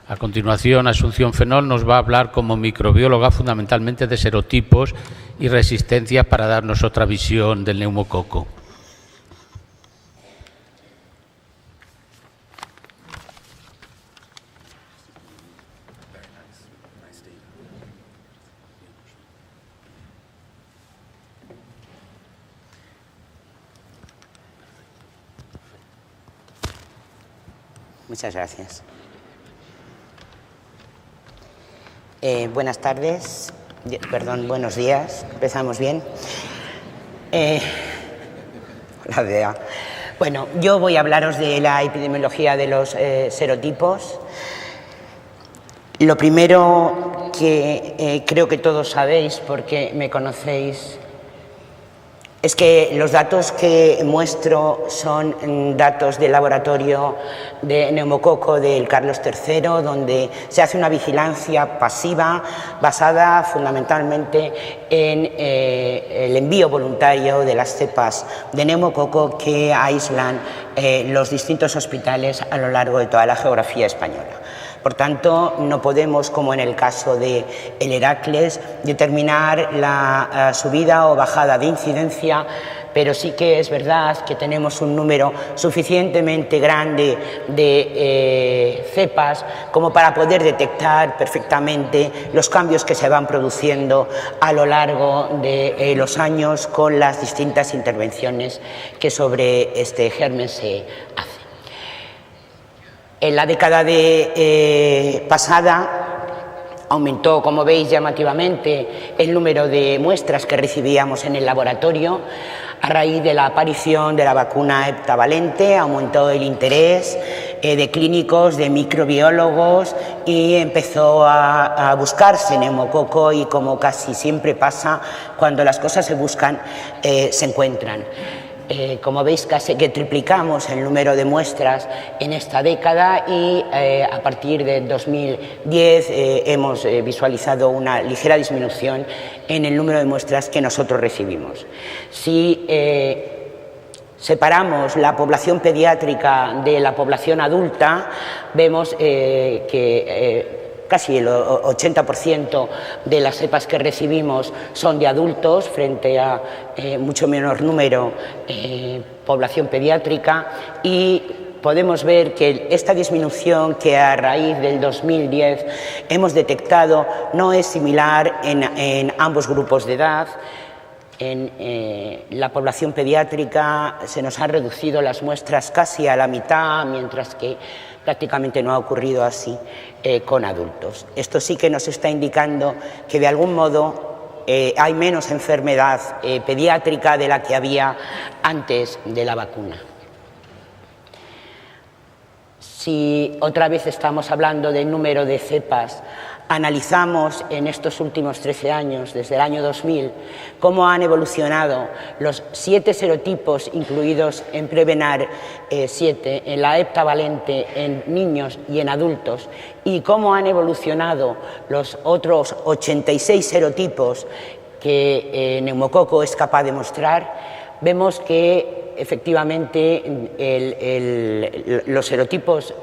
A continuación, Asunción Fenol nos va a hablar como microbióloga fundamentalmente de serotipos y resistencias para darnos otra visión del neumococo. Muchas gracias. Buenas tardes, buenos días, empezamos bien. Bueno, yo voy a hablaros de la epidemiología de los serotipos. Lo primero que creo que todos sabéis, porque me conocéis, es que los datos que muestro son datos del laboratorio de neumococo del Carlos III, donde se hace una vigilancia pasiva basada fundamentalmente en el envío voluntario de las cepas de neumococo que aíslan los distintos hospitales a lo largo de toda la geografía española. Por tanto, no podemos, como en el caso del Heracles, determinar la subida o bajada de incidencia, pero sí que es verdad que tenemos un número suficientemente grande de cepas como para poder detectar perfectamente los cambios que se van produciendo a lo largo de los años con las distintas intervenciones que sobre este germen se hacen. En la década pasada aumentó, como veis, llamativamente el número de muestras que recibíamos en el laboratorio. A raíz de la aparición de la vacuna heptavalente aumentó el interés de clínicos, de microbiólogos, y empezó a buscarse neumococo, y como casi siempre pasa, cuando las cosas se buscan, se encuentran. Como veis, casi que triplicamos el número de muestras en esta década, y a partir de 2010 hemos visualizado una ligera disminución en el número de muestras que nosotros recibimos. Si separamos la población pediátrica de la población adulta, vemos que casi el 80% de las cepas que recibimos son de adultos, frente a mucho menor número población pediátrica, y podemos ver que esta disminución que a raíz del 2010 hemos detectado no es similar en ambos grupos de edad. En la población pediátrica se nos han reducido las muestras casi a la mitad, mientras que prácticamente no ha ocurrido así con adultos. Esto sí que nos está indicando que de algún modo hay menos enfermedad pediátrica de la que había antes de la vacuna. Si otra vez estamos hablando del número de cepas, analizamos en estos últimos 13 años, desde el año 2000, cómo han evolucionado los 7 serotipos incluidos en Prevenar 7, en la heptavalente, en niños y en adultos, y cómo han evolucionado los otros 86 serotipos que neumococo es capaz de mostrar. Vemos que efectivamente los serotipos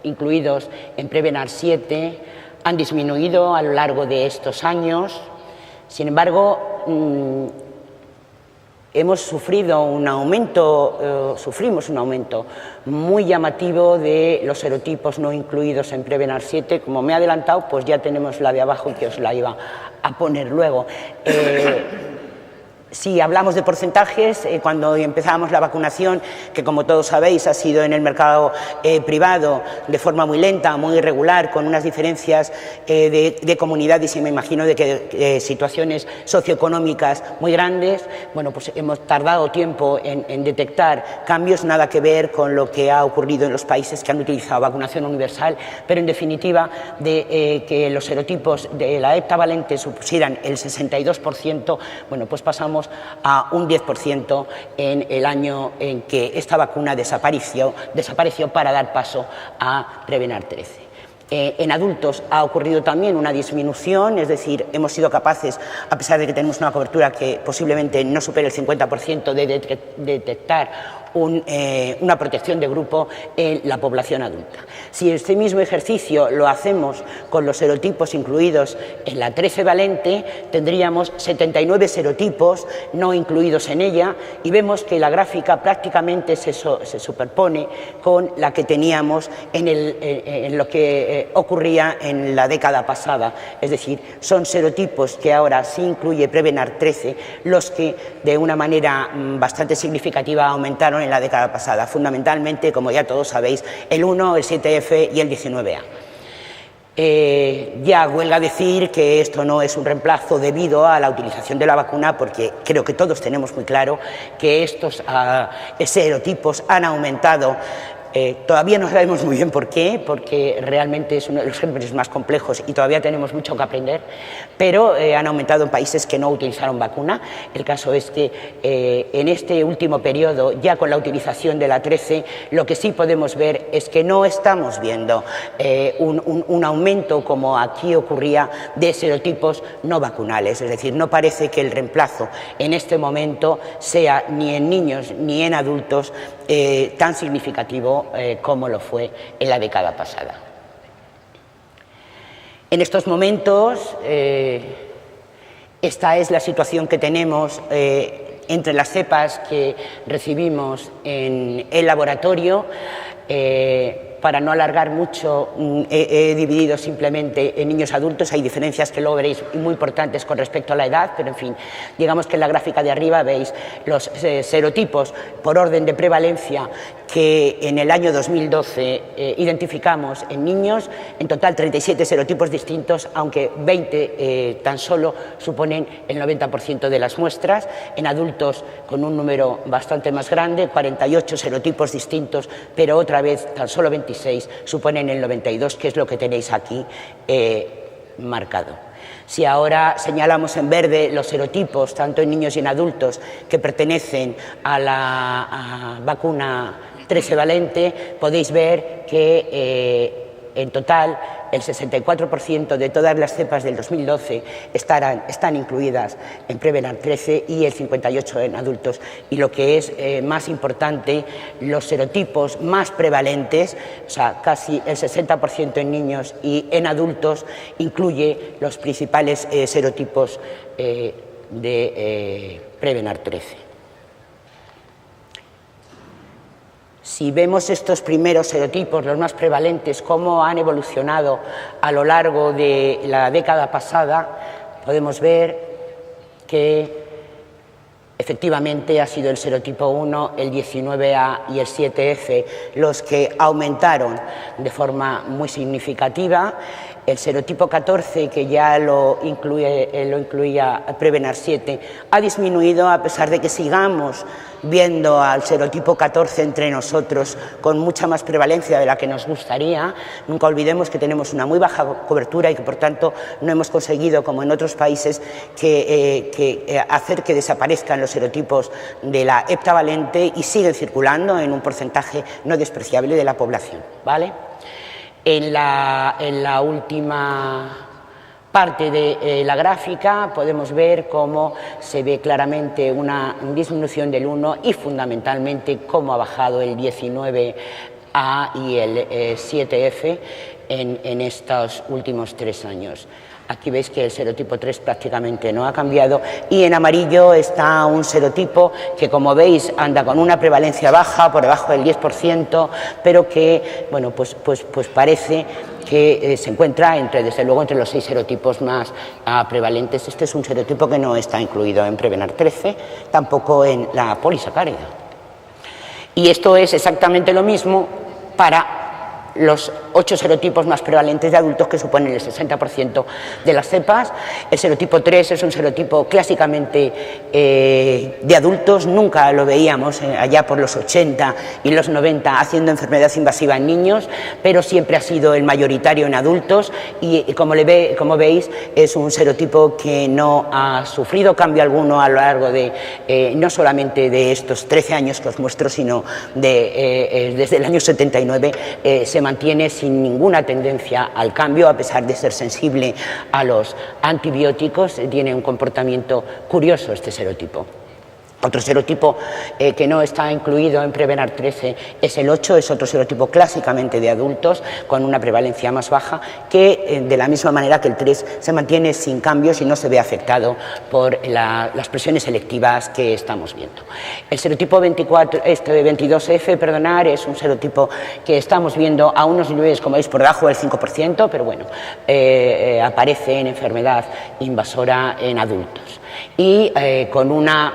incluidos en Prevenar 7 han disminuido a lo largo de estos años. Sin embargo, sufrimos un aumento muy llamativo de los serotipos no incluidos en Prevenar 7. Como me he adelantado, pues ya tenemos la de abajo, que os la iba a poner luego. Si hablamos de porcentajes, cuando empezamos la vacunación, que como todos sabéis ha sido en el mercado privado de forma muy lenta, muy irregular, con unas diferencias de comunidades y me imagino de que situaciones socioeconómicas muy grandes, bueno, pues hemos tardado tiempo en detectar cambios, nada que ver con lo que ha ocurrido en los países que han utilizado vacunación universal, pero en definitiva de que los serotipos de la heptavalente supusieran el 62%, bueno, pues pasamos a un 10% en el año en que esta vacuna desapareció para dar paso a Prevenar 13. En adultos ha ocurrido también una disminución, es decir, hemos sido capaces, a pesar de que tenemos una cobertura que posiblemente no supere el 50%, de detectar una protección de grupo en la población adulta. Si este mismo ejercicio lo hacemos con los serotipos incluidos en la 13 valente, tendríamos 79 serotipos no incluidos en ella y vemos que la gráfica prácticamente se superpone con la que teníamos en lo que ocurría en la década pasada. Es decir, son serotipos que ahora sí incluye Prevenar 13 los que de una manera bastante significativa aumentaron en la década pasada, fundamentalmente, como ya todos sabéis, el 1, el 7F y el 19A. Ya huelga decir que esto no es un reemplazo debido a la utilización de la vacuna, porque creo que todos tenemos muy claro que estos serotipos han aumentado. Todavía no sabemos muy bien por qué, porque realmente es uno de los gérmenes más complejos y todavía tenemos mucho que aprender, pero han aumentado en países que no utilizaron vacuna. El caso es que en este último periodo, ya con la utilización de la 13, lo que sí podemos ver es que no estamos viendo un aumento como aquí ocurría de serotipos no vacunales, es decir, no parece que el reemplazo en este momento sea ni en niños ni en adultos tan significativo como lo fue en la década pasada. En estos momentos, esta es la situación que tenemos entre las cepas que recibimos en el laboratorio. Para no alargar mucho, he dividido simplemente en niños adultos. Hay diferencias que luego veréis muy importantes con respecto a la edad, pero en fin, digamos que en la gráfica de arriba veis los serotipos por orden de prevalencia que en el año 2012 identificamos en niños. En total 37 serotipos distintos, aunque 20 tan solo suponen el 90% de las muestras. En adultos con un número bastante más grande, 48 serotipos distintos, pero otra vez tan solo 26 suponen el 92%, que es lo que tenéis aquí marcado. Si ahora señalamos en verde los serotipos, tanto en niños y en adultos, que pertenecen a la vacuna 13 valente, podéis ver que en total el 64% de todas las cepas del 2012 están incluidas en Prevenar 13 y el 58% en adultos. Y lo que es más importante, los serotipos más prevalentes, o sea, casi el 60% en niños y en adultos, incluye los principales serotipos de Prevenar 13. Si vemos estos primeros serotipos, los más prevalentes, cómo han evolucionado a lo largo de la década pasada, podemos ver que efectivamente ha sido el serotipo 1, el 19A y el 7F los que aumentaron de forma muy significativa. El serotipo 14, que ya lo incluía Prevenar 7, ha disminuido, a pesar de que sigamos viendo al serotipo 14 entre nosotros con mucha más prevalencia de la que nos gustaría. Nunca olvidemos que tenemos una muy baja cobertura y que por tanto no hemos conseguido, como en otros países, hacer que desaparezcan los serotipos de la heptavalente, y siguen circulando en un porcentaje no despreciable de la población, ¿vale? En la última parte de la gráfica podemos ver cómo se ve claramente una disminución del 1 y fundamentalmente cómo ha bajado el 19A y el 7F en estos últimos 3 años. Aquí veis que el serotipo 3 prácticamente no ha cambiado, y en amarillo está un serotipo que, como veis, anda con una prevalencia baja, por debajo del 10%, pero que, bueno, pues parece que se encuentra desde luego entre los 6 serotipos más prevalentes. Este es un serotipo que no está incluido en Prevenar 13, tampoco en la polisacárida. Y esto es exactamente lo mismo para los 8 serotipos más prevalentes de adultos, que suponen el 60% de las cepas. El serotipo 3 es un serotipo clásicamente de adultos. Nunca lo veíamos allá por los 80 y los 90 haciendo enfermedad invasiva en niños, pero siempre ha sido el mayoritario en adultos, y como veis es un serotipo que no ha sufrido cambio alguno a lo largo de no solamente de estos 13 años que os muestro, sino desde el año 79 se mantiene sin ninguna tendencia al cambio, a pesar de ser sensible a los antibióticos. Tiene un comportamiento curioso este serotipo. Otro serotipo que no está incluido en Prevenar 13 es el 8, es otro serotipo clásicamente de adultos con una prevalencia más baja que de la misma manera que el 3 se mantiene sin cambios y no se ve afectado por las presiones selectivas que estamos viendo. El serotipo 22F, es un serotipo que estamos viendo a unos niveles, como veis, por debajo del 5%, pero bueno, aparece en enfermedad invasora en adultos. Y con unos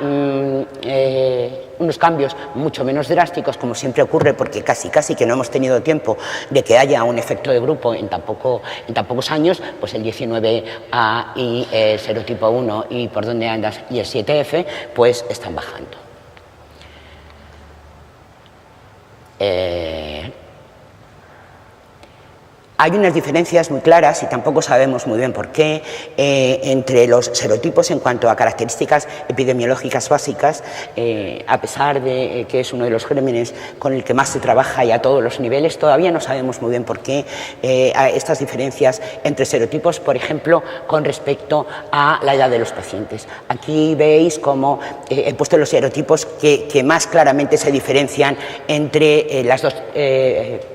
cambios mucho menos drásticos, como siempre ocurre, porque casi que no hemos tenido tiempo de que haya un efecto de grupo en tan pocos años, pues el 19A y el serotipo 1 y por dónde andas y el 7F, pues están bajando. Hay unas diferencias muy claras y tampoco sabemos muy bien por qué entre los serotipos en cuanto a características epidemiológicas básicas, a pesar de que es uno de los gérmenes con el que más se trabaja y a todos los niveles, todavía no sabemos muy bien por qué estas diferencias entre serotipos, por ejemplo, con respecto a la edad de los pacientes. Aquí veis cómo he puesto los serotipos que más claramente se diferencian entre las dos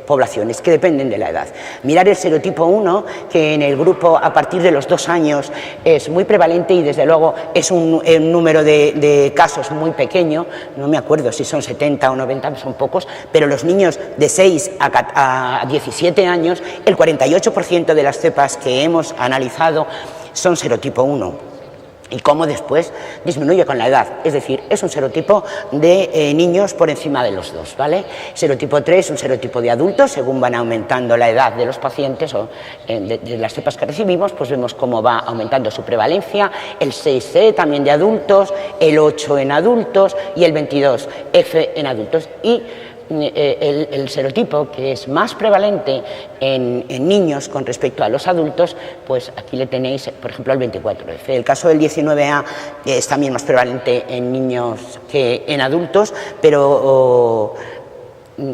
poblaciones, que dependen de la edad. Mirar el serotipo 1, que en el grupo a partir de los 2 años es muy prevalente y desde luego es un número de casos muy pequeño, no me acuerdo si son 70 o 90, son pocos, pero los niños de 6 a 17 años, el 48% de las cepas que hemos analizado son serotipo 1. Y cómo después disminuye con la edad, es decir, es un serotipo de niños por encima de los 2, ¿vale? Serotipo 3 es un serotipo de adultos, según van aumentando la edad de los pacientes o de las cepas que recibimos, pues vemos cómo va aumentando su prevalencia, el 6C también de adultos, el 8 en adultos y el 22F en adultos. Y el serotipo que es más prevalente en niños con respecto a los adultos, pues aquí le tenéis, por ejemplo, el 24F. El caso del 19A es también más prevalente en niños que en adultos, pero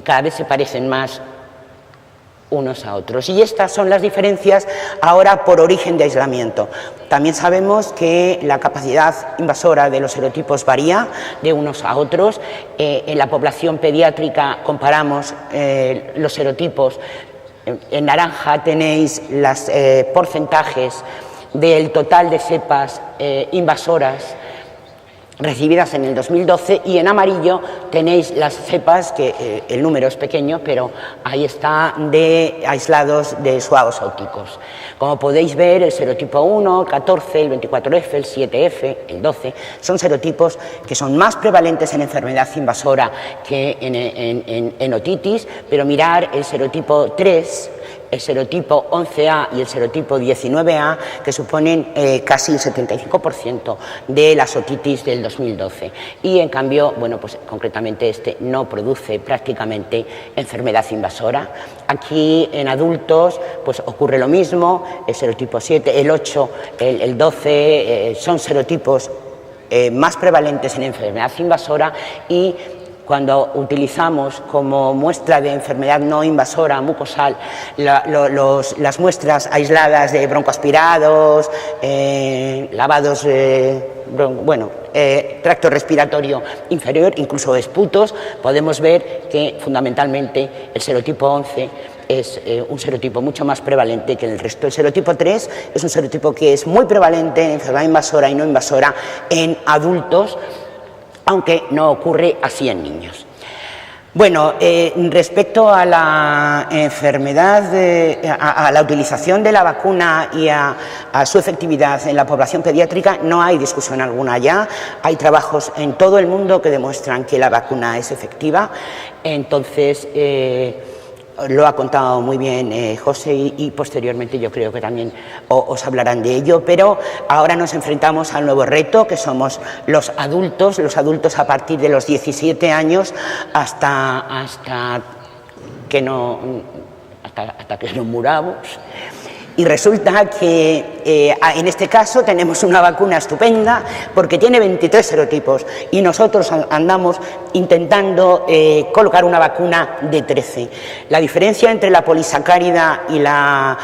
cada vez se parecen más unos a otros. Y estas son las diferencias ahora por origen de aislamiento. También sabemos que la capacidad invasora de los serotipos varía de unos a otros. En la población pediátrica comparamos los serotipos. En naranja tenéis los porcentajes del total de cepas invasoras recibidas en el 2012 y en amarillo tenéis las cepas, que el número es pequeño, pero ahí está, de aislados de suavos ópticos. Como podéis ver, el serotipo 1, el 14, el 24F, el 7F, el 12, son serotipos que son más prevalentes en enfermedad invasora que en otitis, pero mirar el serotipo 3, el serotipo 11A y el serotipo 19A, que suponen casi el 75% de las otitis del 2012. Y en cambio, bueno, pues concretamente este no produce prácticamente enfermedad invasora. Aquí en adultos pues ocurre lo mismo, el serotipo 7, el 8, el 12 son serotipos más prevalentes en enfermedad invasora, y cuando utilizamos como muestra de enfermedad no invasora mucosal las muestras aisladas de broncoaspirados, lavados, tracto respiratorio inferior, incluso esputos, podemos ver que fundamentalmente el serotipo 11 es un serotipo mucho más prevalente que el resto. El serotipo 3 es un serotipo que es muy prevalente en enfermedad invasora y no invasora en adultos, aunque no ocurre así en niños. Bueno, respecto a la enfermedad, a la utilización de la vacuna y a su efectividad en la población pediátrica, no hay discusión alguna ya. Hay trabajos en todo el mundo que demuestran que la vacuna es efectiva. Entonces, lo ha contado muy bien José y posteriormente yo creo que también os hablarán de ello, pero ahora nos enfrentamos al nuevo reto, que somos los adultos a partir de los 17 años hasta que no muramos. Y resulta que en este caso tenemos una vacuna estupenda porque tiene 23 serotipos y nosotros andamos intentando colocar una vacuna de 13. La diferencia entre la polisacárida y la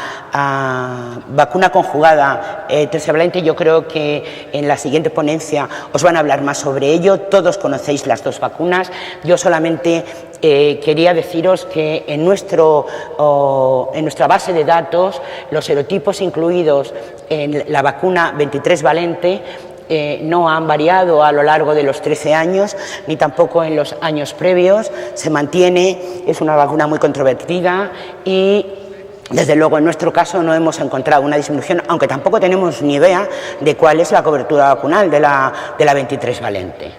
vacuna conjugada tetravalente, yo creo que en la siguiente ponencia os van a hablar más sobre ello. Todos conocéis las dos vacunas. Yo solamente quería deciros que en nuestra base de datos los serotipos incluidos en la vacuna 23 valente no han variado a lo largo de los 13 años, ni tampoco en los años previos. Se mantiene, es una vacuna muy controvertida y desde luego en nuestro caso no hemos encontrado una disminución, aunque tampoco tenemos ni idea de cuál es la cobertura vacunal de la 23 valente.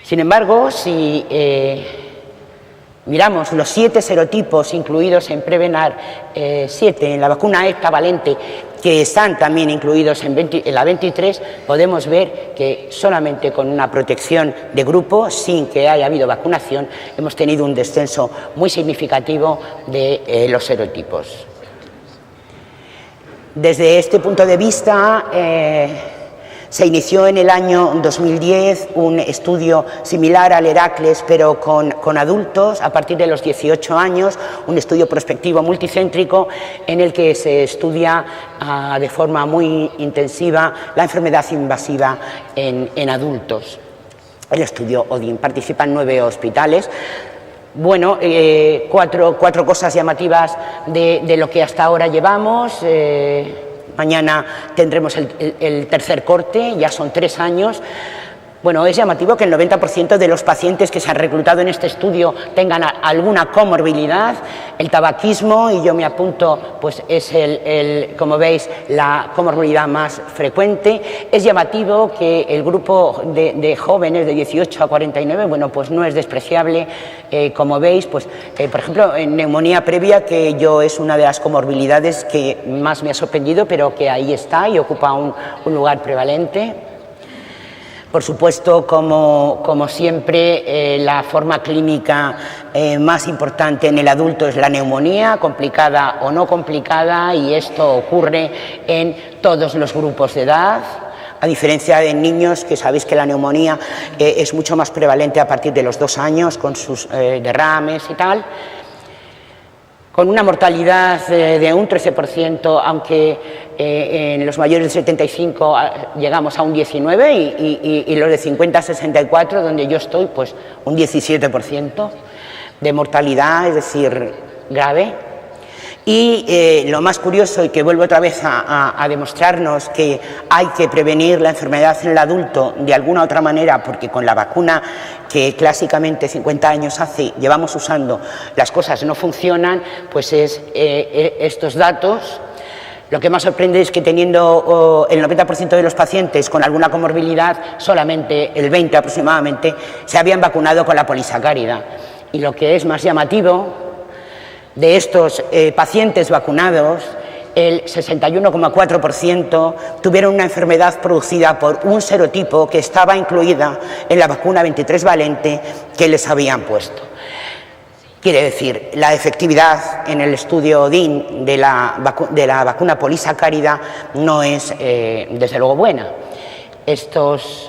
Sin embargo, si miramos los 7 serotipos incluidos en Prevenar 7 en la vacuna heptavalente, que están también incluidos en la 23, podemos ver que solamente con una protección de grupo, sin que haya habido vacunación, hemos tenido un descenso muy significativo de los serotipos. Desde este punto de vista, se inició en el año 2010 un estudio similar al Heracles, pero con adultos a partir de los 18 años, un estudio prospectivo multicéntrico en el que se estudia de forma muy intensiva la enfermedad invasiva en adultos. El estudio ODIN, participan 9 hospitales. Bueno, cuatro cosas llamativas de lo que hasta ahora llevamos. Mañana tendremos el tercer corte, ya son 3 años. Bueno, es llamativo que el 90% de los pacientes que se han reclutado en este estudio tengan alguna comorbilidad. El tabaquismo, y yo me apunto, pues es como veis, la comorbilidad más frecuente. Es llamativo que el grupo de jóvenes de 18 a 49, bueno, pues no es despreciable. Como veis, pues, por ejemplo, en neumonía previa, que yo es una de las comorbilidades que más me ha sorprendido, pero que ahí está y ocupa un lugar prevalente. Por supuesto, como siempre, la forma clínica más importante en el adulto es la neumonía, complicada o no complicada, y esto ocurre en todos los grupos de edad. A diferencia de niños, que sabéis que la neumonía es mucho más prevalente a partir de los 2 años, con sus derrames y tal, con una mortalidad de un 13%, aunque en los mayores de 75 llegamos a un 19% y los de 50 a 64, donde yo estoy, pues un 17% de mortalidad, es decir, grave. Y lo más curioso, y que vuelvo otra vez a demostrarnos que hay que prevenir la enfermedad en el adulto de alguna otra manera, porque con la vacuna que clásicamente 50 años hace llevamos usando, las cosas no funcionan, pues es estos datos. Lo que más sorprende es que teniendo el 90% de los pacientes con alguna comorbilidad, solamente el 20% aproximadamente se habían vacunado con la polisacárida. Y lo que es más llamativo, de estos pacientes vacunados, el 61,4% tuvieron una enfermedad producida por un serotipo que estaba incluida en la vacuna 23 valente que les habían puesto. Quiere decir, la efectividad en el estudio ODIN de la vacuna polisacárida no es, desde luego, buena. Estas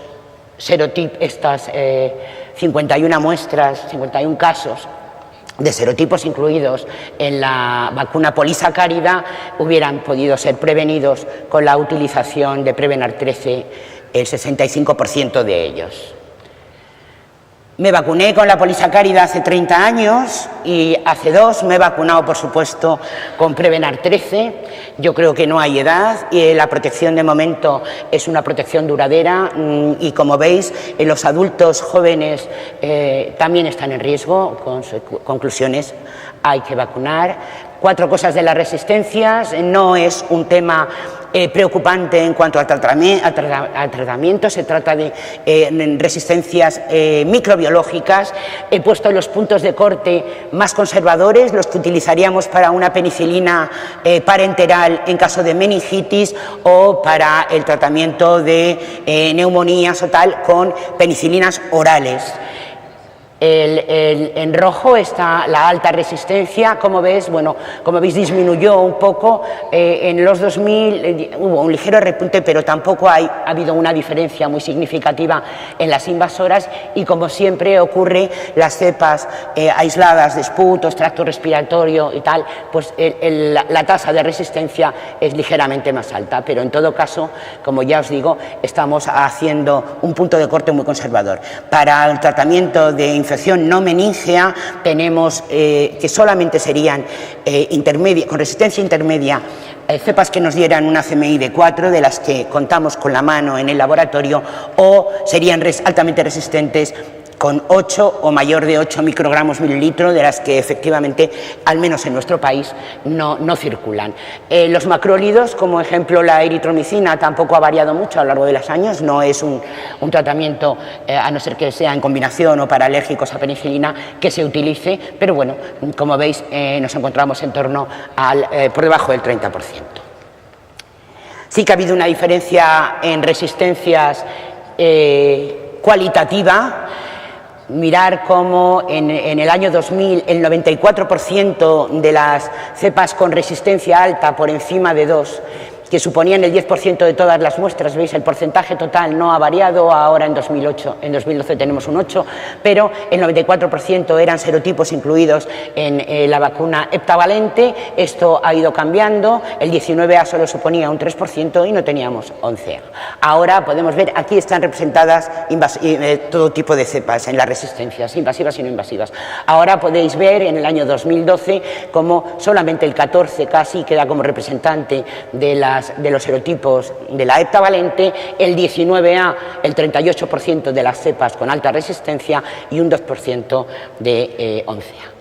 51 muestras, 51 casos de serotipos incluidos en la vacuna polisacárida hubieran podido ser prevenidos con la utilización de Prevenar 13, el 65% de ellos. Me vacuné con la polisacárida hace 30 años y hace 2 me he vacunado, por supuesto, con Prevenar 13. Yo creo que no hay edad y la protección de momento es una protección duradera y, como veis, los adultos jóvenes también están en riesgo. Con sus conclusiones, hay que vacunar. 4 cosas de las resistencias. No es un tema preocupante en cuanto al tratamiento, se trata de resistencias microbiológicas. He puesto los puntos de corte más conservadores, los que utilizaríamos para una penicilina parenteral en caso de meningitis o para el tratamiento de neumonías o tal, con penicilinas orales. En rojo está la alta resistencia, como ves, bueno, como veis disminuyó un poco, en los 2000 hubo un ligero repunte, pero tampoco ha habido una diferencia muy significativa en las invasoras y como siempre ocurre, las cepas aisladas de esputos, tracto respiratorio y tal, pues la tasa de resistencia es ligeramente más alta, pero en todo caso, como ya os digo, estamos haciendo un punto de corte muy conservador. Para el tratamiento de infección no meningea tenemos que solamente serían con resistencia intermedia cepas que nos dieran una CMI de 4, de las que contamos con la mano en el laboratorio, o serían altamente resistentes con 8 o mayor de 8 microgramos mililitro, de las que efectivamente, al menos en nuestro país, no circulan. Los macrólidos, como ejemplo la eritromicina, tampoco ha variado mucho a lo largo de los años, no es un tratamiento, a no ser que sea en combinación o para alérgicos a penicilina, que se utilice, pero bueno, como veis, nos encontramos en torno por debajo del 30%. Sí que ha habido una diferencia en resistencias cualitativa. Mirar cómo en el año 2000 el 94% de las cepas con resistencia alta por encima de 2, que suponían el 10% de todas las muestras, veis, el porcentaje total no ha variado, ahora en 2012 tenemos un 8%, pero el 94% eran serotipos incluidos en la vacuna heptavalente. Esto ha ido cambiando, el 19A solo suponía un 3% y no teníamos 11A. Ahora podemos ver, aquí están representadas todo tipo de cepas en las resistencias, invasivas y no invasivas. Ahora podéis ver en el año 2012 como solamente el 14 casi queda como representante de los serotipos de la heptavalente, el 19A, el 38% de las cepas con alta resistencia y un 2% de 11A.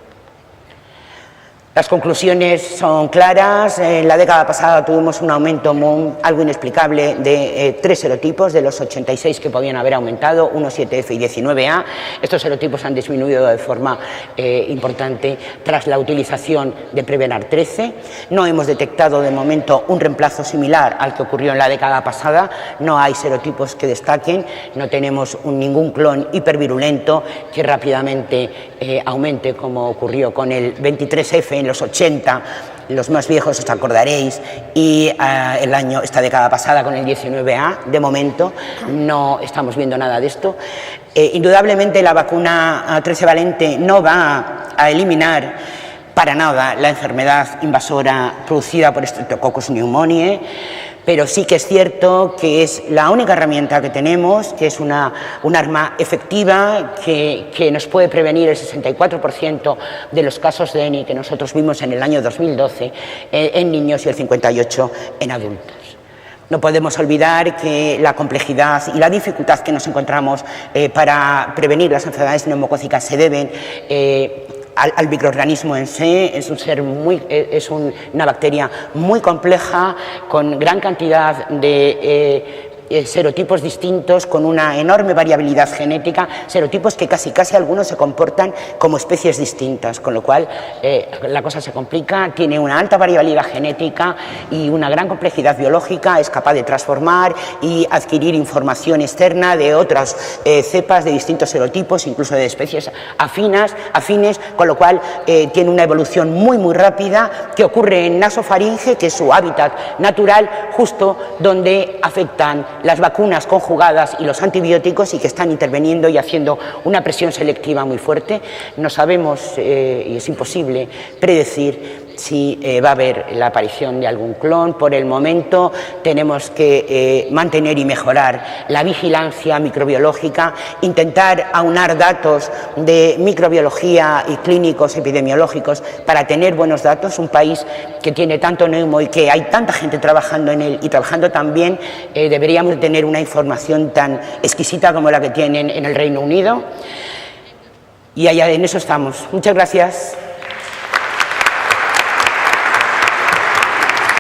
Las conclusiones son claras. En la década pasada tuvimos un aumento algo inexplicable de 3 serotipos de los 86 que podían haber aumentado, 1,7F y 19A. Estos serotipos han disminuido de forma importante tras la utilización de Prevenar 13. No hemos detectado de momento un reemplazo similar al que ocurrió en la década pasada. No hay serotipos que destaquen, no tenemos ningún clon hipervirulento que rápidamente aumente, como ocurrió con el 23F en los 80, los más viejos os acordaréis, y esta década pasada con el 19A. De momento no estamos viendo nada de esto. Indudablemente la vacuna 13-valente no va a eliminar para nada la enfermedad invasora producida por Streptococcus pneumoniae, pero sí que es cierto que es la única herramienta que tenemos, que es un arma efectiva que nos puede prevenir el 64% de los casos de ENI que nosotros vimos en el año 2012 en niños y el 58% en adultos. No podemos olvidar que la complejidad y la dificultad que nos encontramos para prevenir las enfermedades neumocócicas se deben al microorganismo en sí. Es una bacteria muy compleja, con gran cantidad de serotipos distintos, con una enorme variabilidad genética, serotipos que casi algunos se comportan como especies distintas, con lo cual la cosa se complica. Tiene una alta variabilidad genética y una gran complejidad biológica, es capaz de transformar y adquirir información externa de otras cepas de distintos serotipos, incluso de especies afines, con lo cual tiene una evolución muy rápida que ocurre en nasofaringe, que es su hábitat natural, justo donde afectan las vacunas conjugadas y los antibióticos, y que están interviniendo y haciendo una presión selectiva muy fuerte. No sabemos, y es imposible predecir si va a haber la aparición de algún clon. Por el momento tenemos que mantener y mejorar la vigilancia microbiológica, intentar aunar datos de microbiología y clínicos epidemiológicos para tener buenos datos. Un país que tiene tanto neumo y que hay tanta gente trabajando en él y trabajando tan bien, deberíamos tener una información tan exquisita como la que tienen en el Reino Unido, y allá en eso estamos. Muchas gracias.